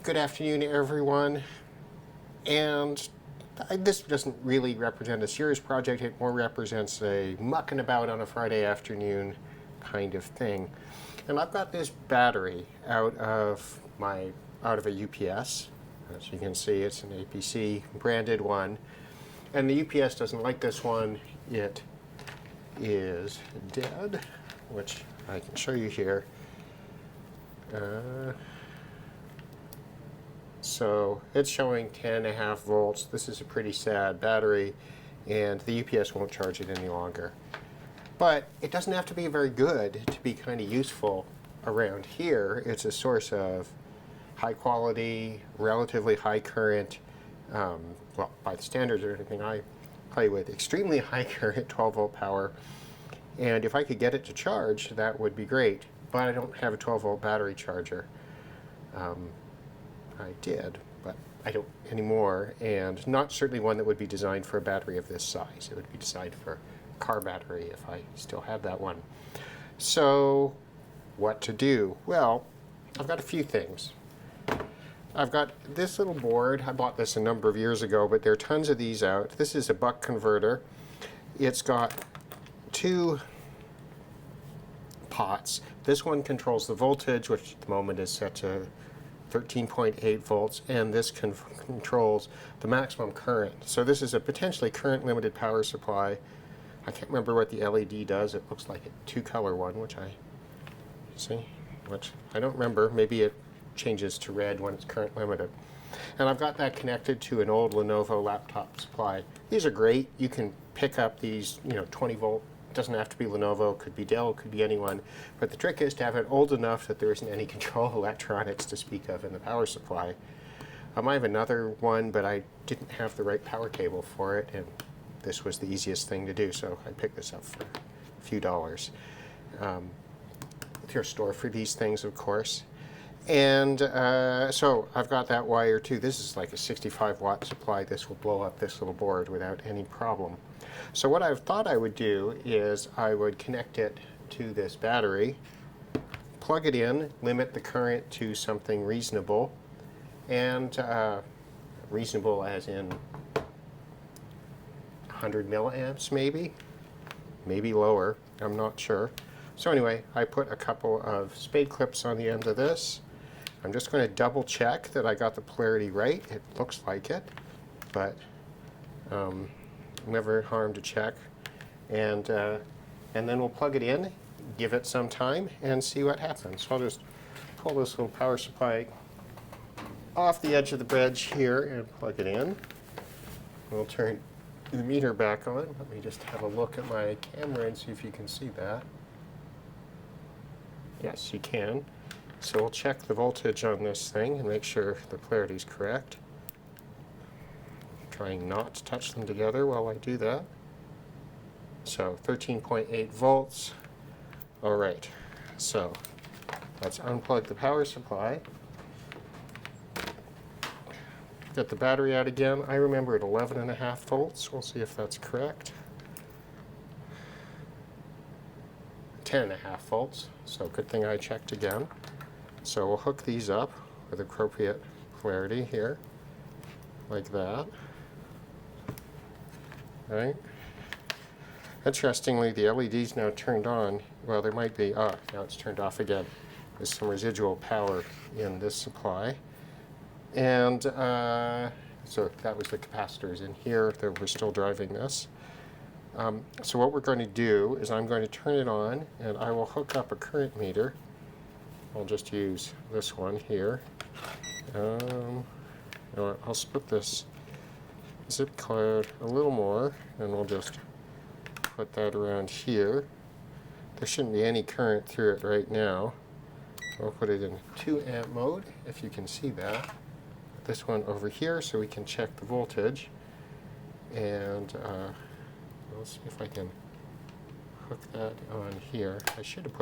Good afternoon, everyone. And this doesn't really represent a serious project. It more represents a mucking about on a Friday afternoon kind of thing. And I've got this battery out of a UPS. As you can see, it's an APC branded one. And the UPS doesn't like this one. It is dead, which I can show you here. So it's showing 10.5 volts. This is a pretty sad battery, and the UPS won't charge it any longer. But it doesn't have to be very good to be kind of useful around here. It's a source of high quality, relatively high current, well, by the standards or anything I play with, extremely high current 12 volt power. And if I could get it to charge, that would be great. But I don't have a 12 volt battery charger. I did, but I don't anymore, and not certainly one that would be designed for a battery of this size. It would be designed for a car battery if I still had that one. So what to do? Well, I've got a few things. I've got this little board. I bought this a number of years ago, but there are tons of these out. This is a buck converter. It's got two pots. This one controls the voltage, which at the moment is set to 13.8 volts, and this controls the maximum current. So this is a potentially current limited power supply. I can't remember what the LED does. It looks like a two-color one, which I don't remember. Maybe it changes to red when it's current limited. And I've got that connected to an old Lenovo laptop supply. These are great. You can pick up these, 20 volt. Doesn't have to be Lenovo, could be Dell, could be anyone. But the trick is to have it old enough that there isn't any control electronics to speak of in the power supply. I have another one, but I didn't have the right power cable for it, and this was the easiest thing to do, so I picked this up for a few dollars. Thrift store for these things, of course. And so I've got that wire too. This is like a 65 watt supply. This will blow up this little board without any problem. So what I've thought I would do is I would connect it to this battery, plug it in, limit the current to something reasonable, and reasonable as in 100 milliamps maybe lower, I'm not sure. So anyway, I put a couple of spade clips on the end of this. I'm just going to double check that I got the polarity right. It looks like it, but never harm to check. And then we'll plug it in, give it some time, and see what happens. So I'll just pull this little power supply off the edge of the bridge here and plug it in. We'll turn the meter back on. Let me just have a look at my camera and see if you can see that. Yes, you can. So we'll check the voltage on this thing and make sure the polarity is correct. Trying not to touch them together while I do that. So 13.8 volts. All right, so let's unplug the power supply. Get the battery out again. I remember at 11.5 volts. We'll see if that's correct. 10.5 volts. So good thing I checked again. So we'll hook these up with appropriate polarity here, like that. Right? Interestingly, the LED's now turned on. Well, there might be, now it's turned off again. There's some residual power in this supply. And so that was the capacitors in here that were still driving this. So what we're going to do is I'm going to turn it on, and I will hook up a current meter. I'll just use this one here. I'll split this zip code a little more, and we'll just put that around here. There shouldn't be any current through it right now. We'll put it in 2 amp mode, if you can see that. This one over here so we can check the voltage. And let's see if I can hook that on here. I should have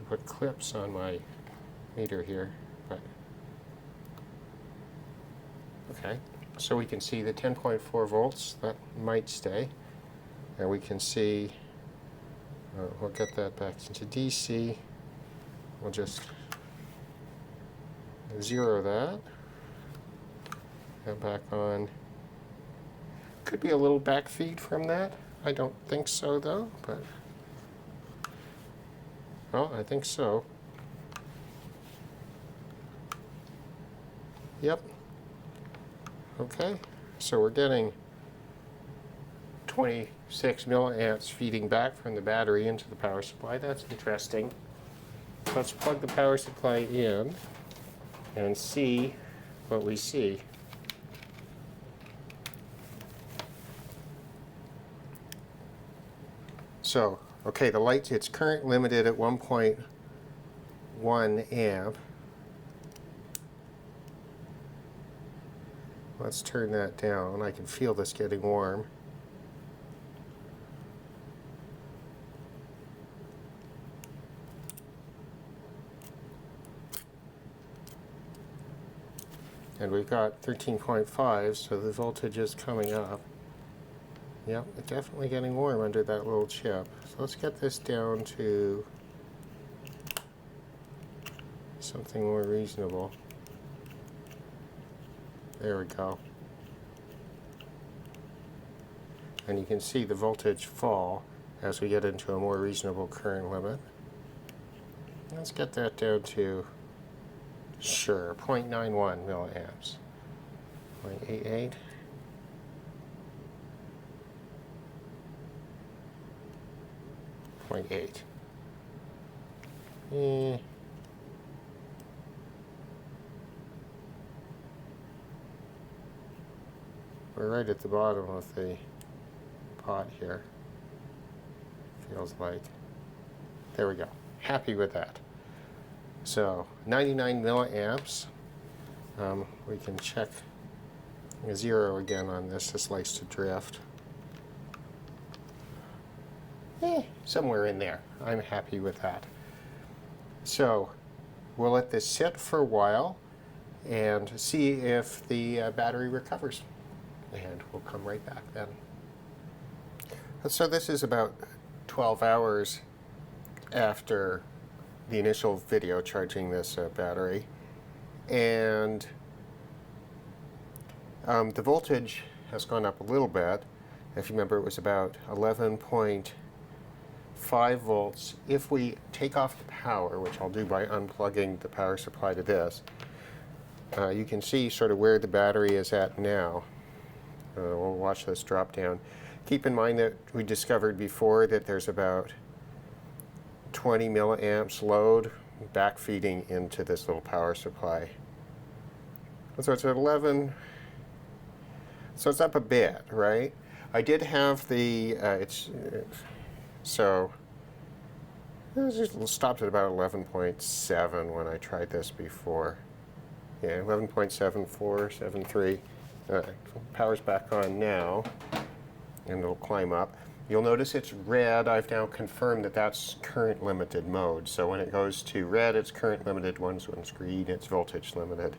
put clips on my meter here, but okay. So we can see the 10.4 volts, that might stay. And we can see, we'll get that back into DC. we'll just zero that. And back on. Could be a little back feed from that. I don't think so though, but well, I think so. Yep. Okay, so we're getting 26 milliamps feeding back from the battery into the power supply. That's interesting. Let's plug the power supply in and see what we see. So, okay, the light, it's current limited at 1.1 amp. Let's turn that down. I can feel this getting warm. And we've got 13.5, so the voltage is coming up. Yep, it's definitely getting warm under that little chip. So let's get this down to something more reasonable. There we go. And you can see the voltage fall as we get into a more reasonable current limit. Let's get that down to, sure, 0.91 milliamps. 0.88. 0.8. We're right at the bottom of the pot here. Feels like. There we go. Happy with that. So 99 milliamps. We can check a zero again on this. This likes to drift. Somewhere in there. I'm happy with that. So we'll let this sit for a while and see if the battery recovers. And we'll come right back then. So this is about 12 hours after the initial video charging this battery. And the voltage has gone up a little bit. If you remember, it was about 11.5 volts. If we take off the power, which I'll do by unplugging the power supply to this, you can see sort of where the battery is at now. We'll watch this drop down. Keep in mind that we discovered before that there's about 20 milliamps load back feeding into this little power supply. So it's at 11. So it's up a bit, right? I did have the, so it just stopped at about 11.7 when I tried this before. Yeah, 11.7473. Power's back on now, and it'll climb up. You'll notice it's red. I've now confirmed that that's current limited mode. So when it goes to red, it's current limited. When it's green, it's voltage limited.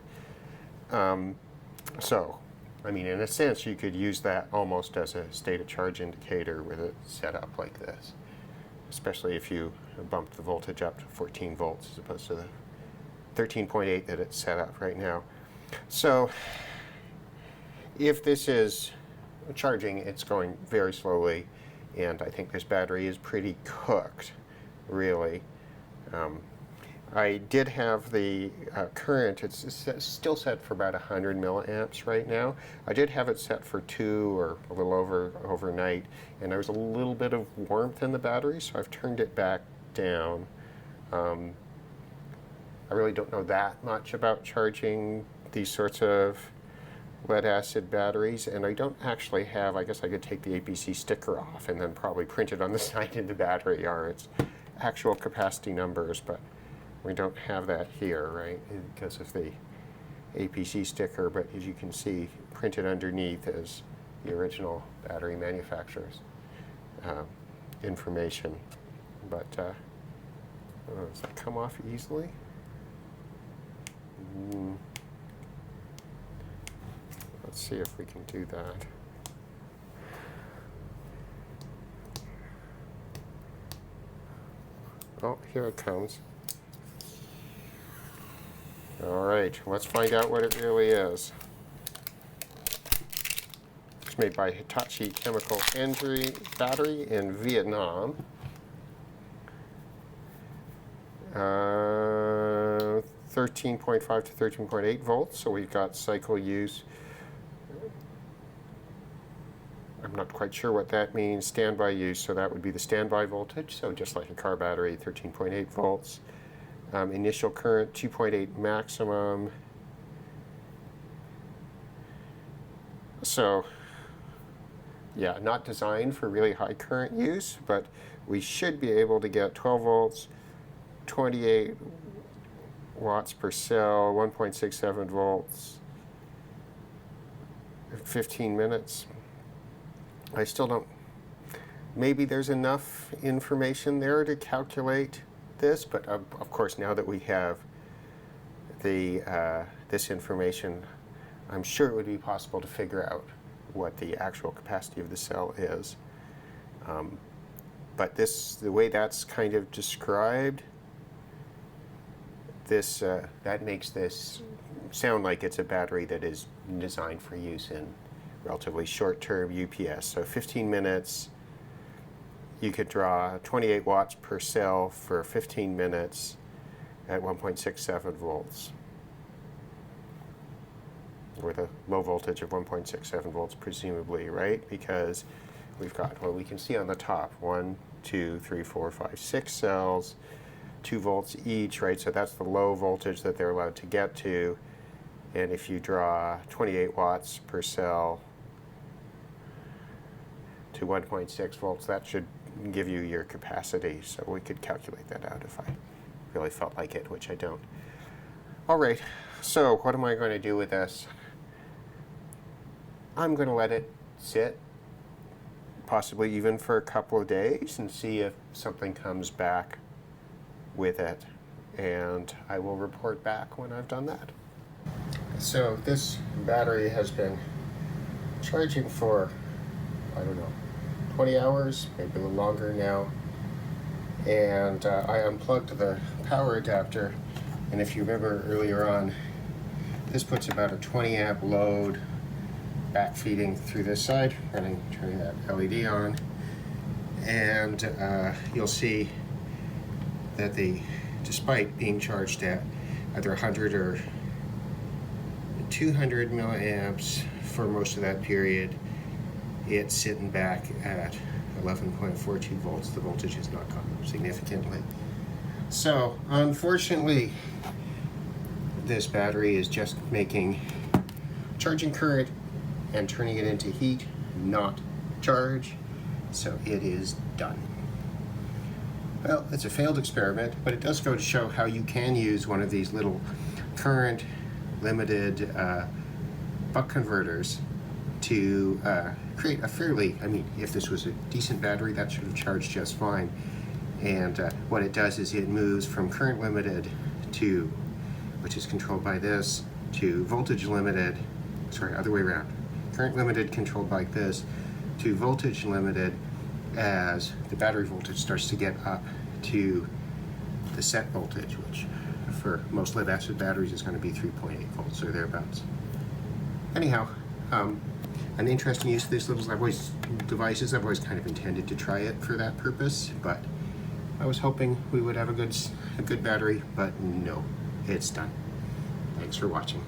So, I mean, in a sense, you could use that almost as a state of charge indicator with it set up like this, especially if you bump the voltage up to 14 volts as opposed to the 13.8 that it's set up right now. So if this is charging, it's going very slowly, and I think this battery is pretty cooked, really. I did have the current, it's still set for about 100 milliamps right now. I did have it set for 2 or a little over overnight, and there was a little bit of warmth in the battery, so I've turned it back down. I really don't know that much about charging these sorts of lead acid batteries, and I don't actually have, I guess I could take the APC sticker off and then probably print it on the side of the battery are its actual capacity numbers, but we don't have that here, right, because of the APC sticker, but as you can see, printed underneath is the original battery manufacturer's information. But does that come off easily? Let's see if we can do that. Oh, here it comes. All right, let's find out what it really is. It's made by Hitachi Chemical Energy Battery in Vietnam. 13.5 to 13.8 volts, so we've got cycle use. I'm not quite sure what that means. Standby use, so that would be the standby voltage, so just like a car battery, 13.8 volts. Initial current, 2.8 maximum. So, yeah, not designed for really high current use, but we should be able to get 12 volts, 28 watts per cell, 1.67 volts, 15 minutes. I still don't, maybe there's enough information there to calculate this, but of course now that we have the this information, I'm sure it would be possible to figure out what the actual capacity of the cell is. But the way that's kind of described, that makes this sound like it's a battery that is designed for use in relatively short-term UPS. So 15 minutes, you could draw 28 watts per cell for 15 minutes at 1.67 volts, with a low voltage of 1.67 volts presumably, right? Because we've got, well, we can see on the top, 1, 2, 3, 4, 5, 6 cells, 2 volts each, right? So that's the low voltage that they're allowed to get to. And if you draw 28 watts per cell to 1.6 volts, that should give you your capacity. So we could calculate that out if I really felt like it, which I don't. All right, so what am I going to do with this? I'm going to let it sit, possibly even for a couple of days, and see if something comes back with it. And I will report back when I've done that. So this battery has been charging for, I don't know, 20 hours, maybe a little longer now. And I unplugged the power adapter, and if you remember earlier on, this puts about a 20 amp load backfeeding through this side, turning that LED on, and you'll see that despite being charged at either 100 or 200 milliamps for most of that period, it's sitting back at 11.42 volts. The voltage has not gone up significantly. So unfortunately, this battery is just making charging current and turning it into heat, not charge. So it is done. Well, it's a failed experiment, but it does go to show how you can use one of these little current limited buck converters to create a fairly, I mean, if this was a decent battery, that should have charged just fine. And what it does is it moves from current limited to, which is controlled by this, to voltage limited, sorry, other way around. Current limited controlled by this to voltage limited as the battery voltage starts to get up to the set voltage, which for most lead acid batteries is going to be 3.8 volts or thereabouts. Anyhow, an interesting use of these little devices. I've always kind of intended to try it for that purpose, but I was hoping we would have a good battery, but no, it's done. Thanks for watching.